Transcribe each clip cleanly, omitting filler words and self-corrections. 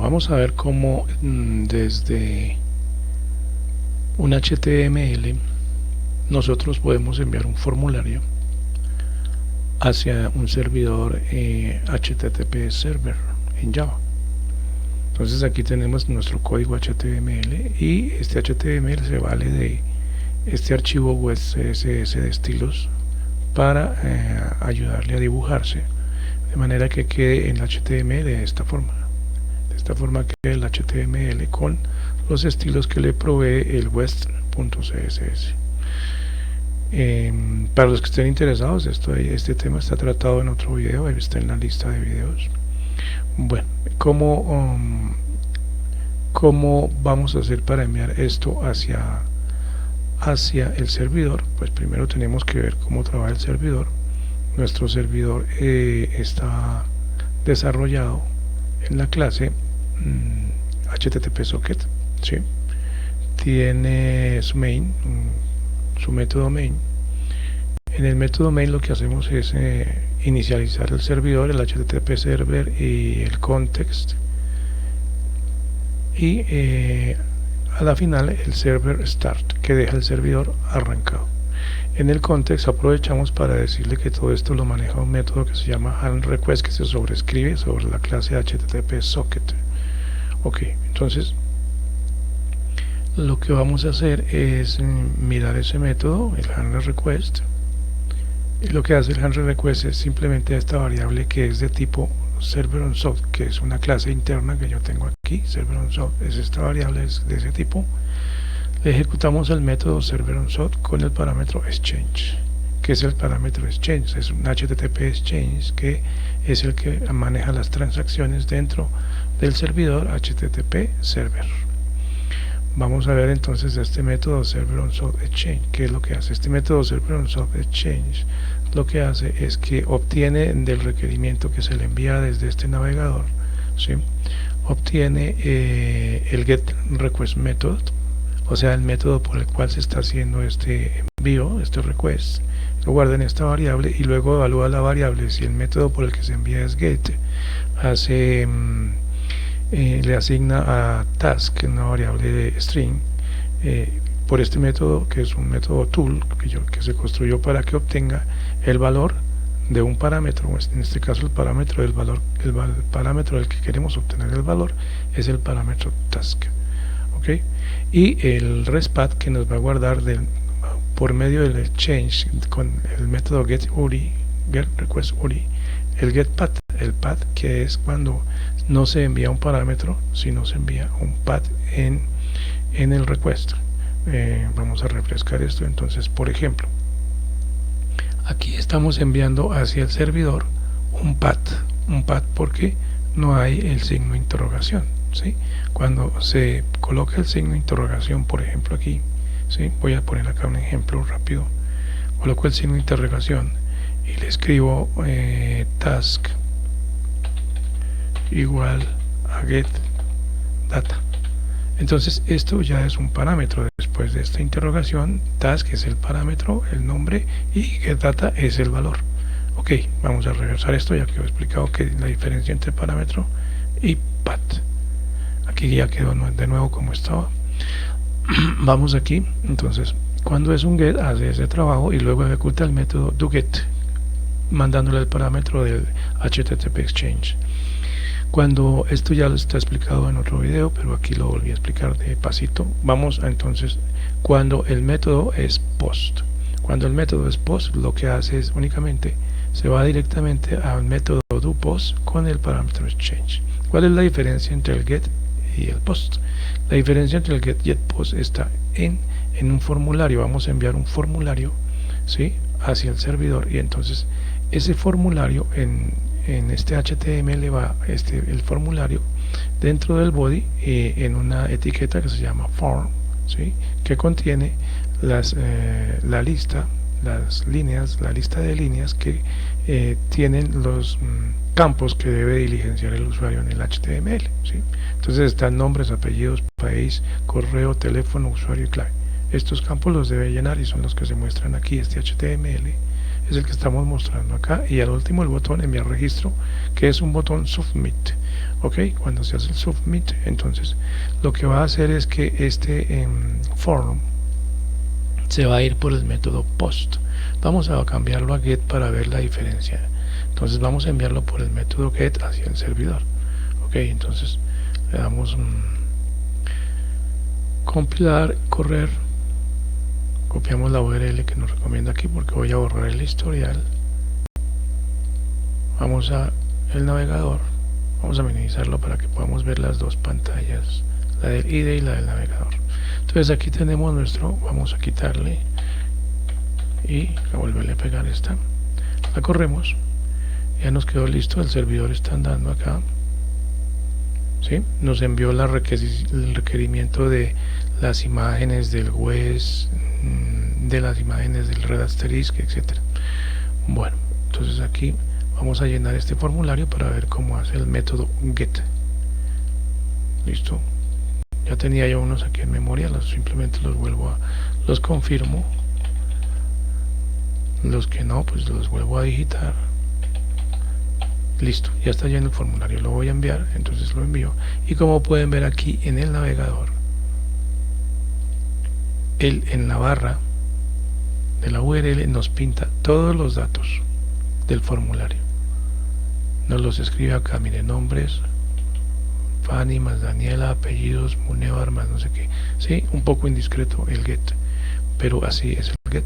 vamos a ver cómo desde un HTML nosotros podemos enviar un formulario hacia un servidor HTTP server en Java. Entonces aquí tenemos nuestro código HTML y este HTML se vale de este archivo web CSS de estilos para ayudarle a dibujarse de manera que quede en HTML de esta forma quede el HTML con los estilos que le provee el west.css. Para los que estén interesados, este tema está tratado en otro video, está en la lista de videos. Bueno, ¿cómo vamos a hacer para enviar esto hacia el servidor? Pues primero tenemos que ver cómo trabaja el servidor. Nuestro servidor está desarrollado en la clase HTTP socket, ¿sí? Tiene su main, su método main. En el método main lo que hacemos es inicializar el servidor, el HTTP server y el context, y a la final el server start, que deja el servidor arrancado. En el context aprovechamos para decirle que todo esto lo maneja un método que se llama handle request, que se sobrescribe sobre la clase HTTP socket. Ok, entonces lo que vamos a hacer es mirar ese método, el handle request, y lo que hace el handle request es simplemente esta variable que es de tipo server_on_sub, que es una clase interna que yo tengo aquí. Server_on_sub es esta variable, es de ese tipo. Le ejecutamos el método server_on_sub con el parámetro exchange. ¿Qué es el parámetro exchange? Es un HTTP exchange que es el que maneja las transacciones dentro del servidor HTTP server. Vamos a ver entonces este método server_on_sub exchange. ¿Qué es lo que hace? Este método server_on_sub exchange lo que hace es que obtiene del requerimiento que se le envía desde este navegador, ¿sí? Obtiene el getRequest method, o sea, el método por el cual se está haciendo este envío, este request. Lo guarda en esta variable y luego evalúa la variable. Si el método por el que se envía es get, le asigna a task una variable de string por este método, que es un método tool que se construyó para que obtenga el valor de un parámetro. En este caso el parámetro del valor, el parámetro del que queremos obtener el valor es el parámetro task. ¿Okay? Y el respath que nos va a guardar por medio del exchange con el método getRequest URI, el getPath, el path, que es cuando no se envía un parámetro, sino se envía un path en el request. Vamos a refrescar esto. Entonces, por ejemplo, aquí estamos enviando hacia el servidor un path porque no hay el signo de interrogación, ¿sí? Cuando se coloca el signo de interrogación, por ejemplo aquí, ¿sí? Voy a poner acá un ejemplo rápido. Coloco el signo de interrogación y le escribo task igual a get data. Entonces esto ya es un parámetro. Después de esta interrogación, task es el parámetro, el nombre, y getData es el valor. Ok, vamos a regresar esto ya que he explicado que la diferencia entre parámetro y path. Aquí ya quedó de nuevo como estaba. Vamos aquí. Entonces, cuando es un get, hace ese trabajo y luego ejecuta el método doGet, mandándole el parámetro del HTTP exchange. Cuando esto ya lo está explicado en otro video, pero aquí lo volví a explicar de pasito. Vamos a, entonces, cuando el método es post. Cuando el método es post, lo que hace es únicamente se va directamente al método doPost con el parámetro exchange. ¿Cuál es la diferencia entre el get y el post? La diferencia entre el get y el post está en un formulario. Vamos a enviar un formulario, ¿sí?, hacia el servidor, y entonces ese formulario en este HTML va el formulario dentro del body en una etiqueta que se llama form, ¿sí?, que contiene la lista de líneas que tienen los campos que debe diligenciar el usuario en el HTML, ¿sí? Entonces están nombres, apellidos, país, correo, teléfono, usuario y clave. Estos campos los debe llenar y son los que se muestran aquí. Este HTML es el que estamos mostrando acá, y al último el botón enviar registro, que es un botón submit. Ok, cuando se hace el submit, entonces lo que va a hacer es que este form se va a ir por el método post. Vamos a cambiarlo a get para ver la diferencia. Entonces vamos a enviarlo por el método get hacia el servidor. Ok, entonces le damos compilar, correr, copiamos la URL que nos recomienda aquí porque voy a borrar el historial. Vamos a el navegador, vamos a minimizarlo para que podamos ver las dos pantallas, la del IDE y la del navegador. Entonces aquí tenemos nuestro, vamos a quitarle y a volverle a pegar esta, la corremos, ya nos quedó listo, el servidor está andando acá. ¿Sí? Nos envió el requerimiento de las imágenes del WES, de las imágenes del red asterisk, etc. Bueno, entonces aquí vamos a llenar este formulario para ver cómo hace el método get. Listo, ya tenía yo unos aquí en memoria, simplemente los vuelvo a, los confirmo, los que no, pues los vuelvo a digitar. Listo, ya está lleno el formulario, lo voy a enviar, entonces lo envío, y como pueden ver aquí en el navegador, en la barra de la URL nos pinta todos los datos del formulario, nos los escribe acá, mire, nombres, Fanny más Daniela, apellidos, Munevar más no sé qué, sí, un poco indiscreto el get, pero así es el get.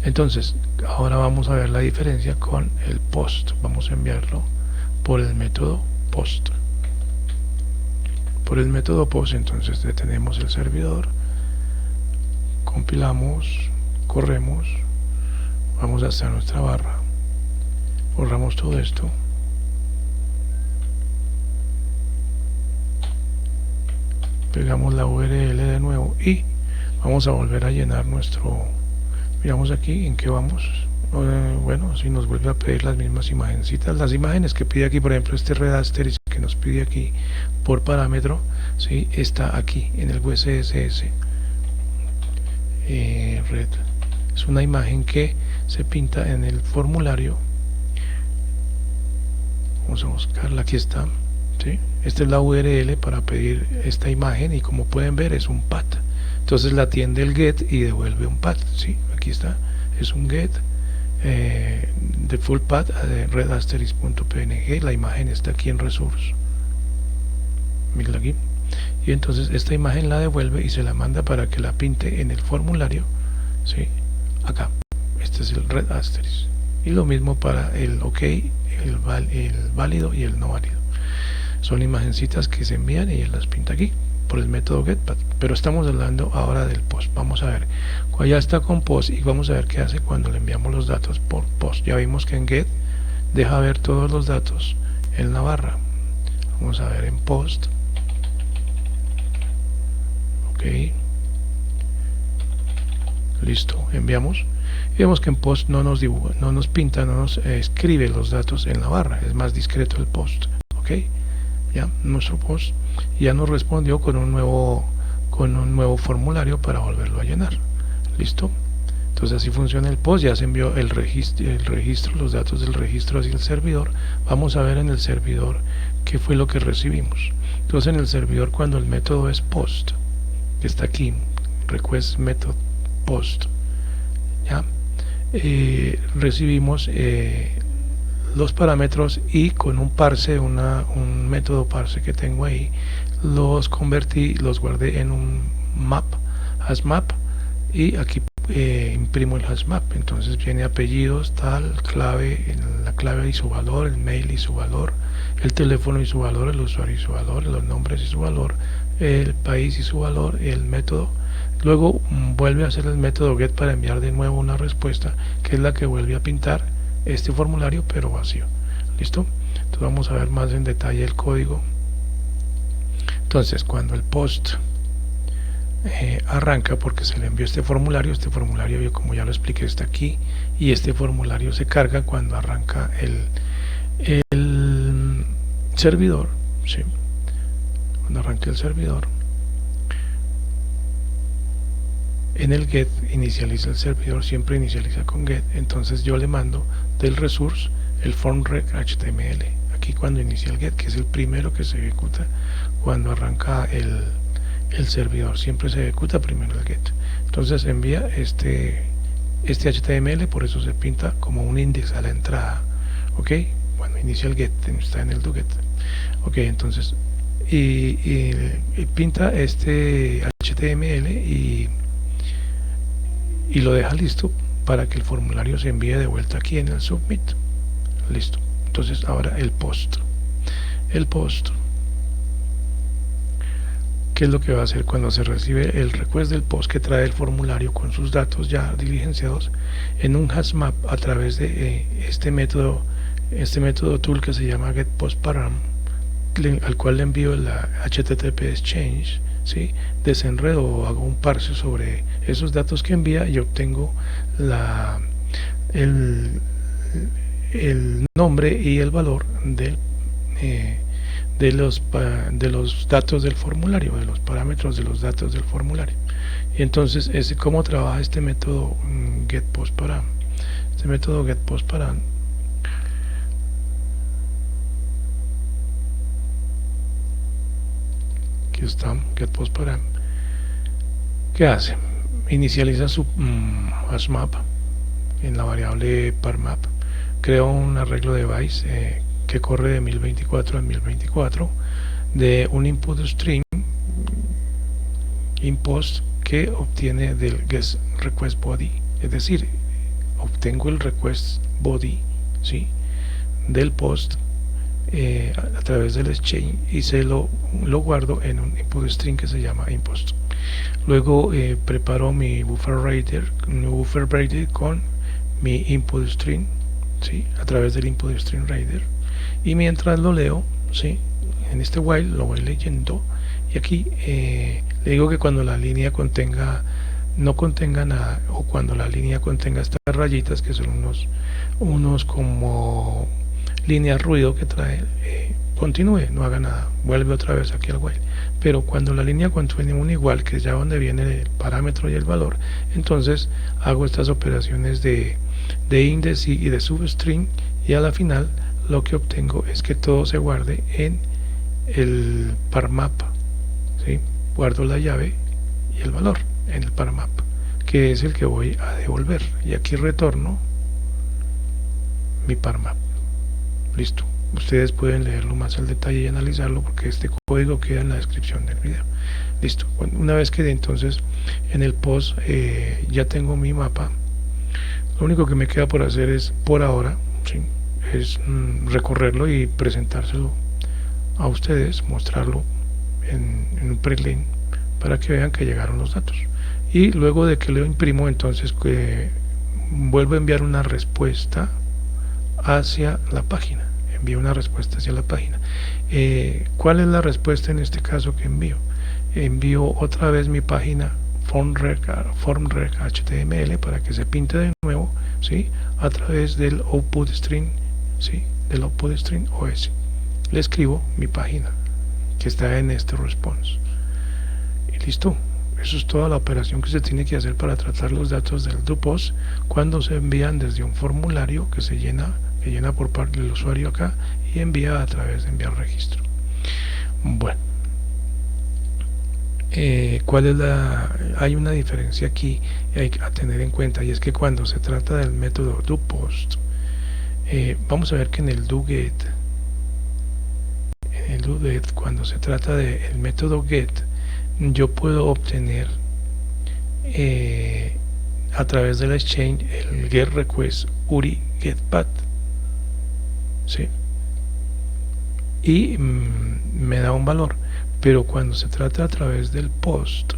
Entonces, ahora vamos a ver la diferencia con el post. Vamos a enviarlo por el método post. Por el método post, entonces detenemos el servidor, compilamos, corremos, vamos hasta nuestra barra, borramos todo esto, pegamos la URL de nuevo y vamos a volver a llenar nuestro. Miramos aquí en qué vamos. Bueno, si nos vuelve a pedir las mismas imagencitas, las imágenes que pide aquí, por ejemplo este red asterisk que nos pide aquí por parámetro, ¿sí? Está aquí en el WSS red, es una imagen que se pinta en el formulario. Vamos a buscarla, aquí está, ¿sí? Esta es la URL para pedir esta imagen y como pueden ver es un path, entonces la atiende el get y devuelve un path, ¿sí? Aquí está, es un get de full path de redasterisk.png, la imagen está aquí en resource, mira aquí, y entonces esta imagen la devuelve y se la manda para que la pinte en el formulario, ¿sí? Acá, este es el red asterisk, y lo mismo para el ok, el válido y el no válido, son imagencitas que se envían y él las pinta aquí por el método getPath, pero estamos hablando ahora del post. Vamos a ver, ya está con post y vamos a ver qué hace cuando le enviamos los datos por post. Ya vimos que en get deja ver todos los datos en la barra. Vamos a ver en post, ok, listo, enviamos y vemos que en post no nos dibuja, no nos pinta, no nos escribe los datos en la barra, es más discreto el post, ok. Ya nuestro post ya nos respondió con un nuevo formulario para volverlo a llenar. Listo, entonces así funciona el post, ya se envió el registro, los datos del registro hacia el servidor. Vamos a ver en el servidor qué fue lo que recibimos. Entonces en el servidor, cuando el método es post, que está aquí, request method post, ya recibimos los parámetros y con un parse, un método parse que tengo ahí, los convertí, los guardé en un map, hashmap, y aquí imprimo el hashmap. Entonces viene apellidos, tal, clave, la clave y su valor, el mail y su valor, el teléfono y su valor, el usuario y su valor, los nombres y su valor, el país y su valor, el método. Luego vuelve a hacer el método get para enviar de nuevo una respuesta, que es la que vuelve a pintar este formulario pero vacío. Listo, entonces vamos a ver más en detalle el código. Entonces cuando el post arranca, porque se le envió este formulario como ya lo expliqué está aquí, y este formulario se carga cuando arranca el servidor, ¿sí? Cuando arranque el servidor, en el get inicializa el servidor, siempre inicializa con get, entonces yo le mando del resource el formRec HTML aquí cuando inicia el get, que es el primero que se ejecuta cuando arranca el servidor, siempre se ejecuta primero el get. Entonces envía este HTML, por eso se pinta como un index a la entrada, ok, cuando inicia el get, está en el do get, ok, entonces y pinta este HTML y lo deja listo para que el formulario se envíe de vuelta aquí en el submit. Listo. Entonces ahora el post, ¿qué es lo que va a hacer cuando se recibe el request del post que trae el formulario con sus datos ya diligenciados en un HashMap a través de este método tool que se llama getPostParam, al cual le envío la HTTP exchange, ¿sí? Desenredo o hago un parse sobre esos datos que envía y obtengo el nombre y el valor de los datos del formulario, de los parámetros de los datos del formulario. Y entonces cómo trabaja este método getPostParam. Este método getPostParam aquí está, getPostParam. ¿Qué hace? Inicializa su hashmap en la variable parmap, crea un arreglo de bytes que corre de 1024 a 1024 de un input string impost que obtiene del getRequestBody, es decir, obtengo el request body, ¿sí?, del post a través del exchange y se lo guardo en un input string que se llama impost. Luego preparo mi buffer reader con mi input string, ¿sí?, a través del input string reader, y mientras lo leo, ¿sí?, en este while lo voy leyendo, y aquí le digo que cuando la línea no contenga nada, o cuando la línea contenga estas rayitas que son unos como líneas ruido que trae, continúe, no haga nada, vuelve otra vez aquí al while. Pero cuando la línea contiene un igual, que es ya donde viene el parámetro y el valor, entonces hago estas operaciones de index y de substring, y a la final lo que obtengo es que todo se guarde en el parmap, ¿sí? Guardo la llave y el valor en el parmap, que es el que voy a devolver, y aquí retorno mi parmap. Listo. Ustedes pueden leerlo más al detalle y analizarlo, porque este código queda en la descripción del video. Listo. Una vez que entonces en el post ya tengo mi mapa, lo único que me queda por hacer es, por ahora, ¿sí?, es recorrerlo y presentárselo a ustedes, mostrarlo en un pretlane para que vean que llegaron los datos, y luego de que lo imprimo, entonces vuelvo a enviar una respuesta hacia la página. Envío una respuesta hacia la página. ¿Cuál es la respuesta en este caso que envío? Envío otra vez mi página formRec HTML para que se pinte de nuevo, ¿sí?, a través del output string, ¿sí?, del output string OS. Le escribo mi página que está en este response y listo. Eso es toda la operación que se tiene que hacer para tratar los datos del doPost cuando se envían desde un formulario que llena por parte del usuario acá y envía a través de enviar registro. Bueno, hay una diferencia aquí hay que tener en cuenta, y es que cuando se trata del método doPost, vamos a ver que en el doGet, cuando se trata del método get, yo puedo obtener a través del exchange el get request URI get path, ¿sí?, y me da un valor. Pero cuando se trata a través del post,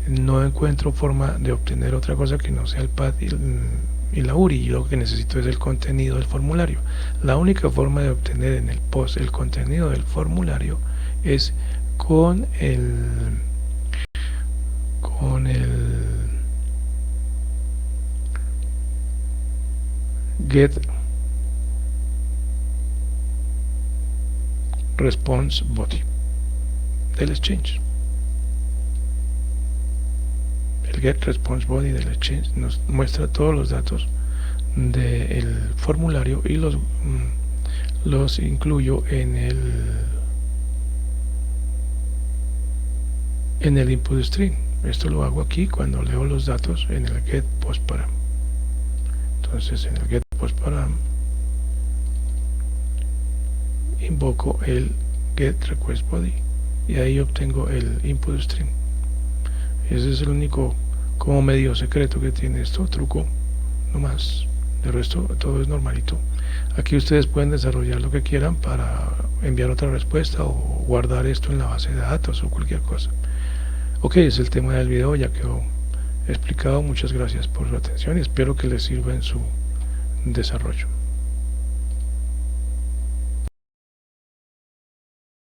no encuentro forma de obtener otra cosa que no sea el path y la URI. Yo lo que necesito es el contenido del formulario. La única forma de obtener en el post el contenido del formulario es con el get response body del exchange. get response body del exchange nos muestra todos los datos del formulario y los incluyo en el input string. Esto lo hago aquí cuando leo los datos en el get post param. Entonces en el get post param invoco el get request body y ahí obtengo el input string. Ese es el único como medio secreto que tiene esto, truco no más. De resto todo es normalito. Aquí ustedes pueden desarrollar lo que quieran para enviar otra respuesta o guardar esto en la base de datos o cualquier cosa. Ok, es el tema del video, ya quedó explicado. Muchas gracias por su atención y espero que les sirva en su desarrollo.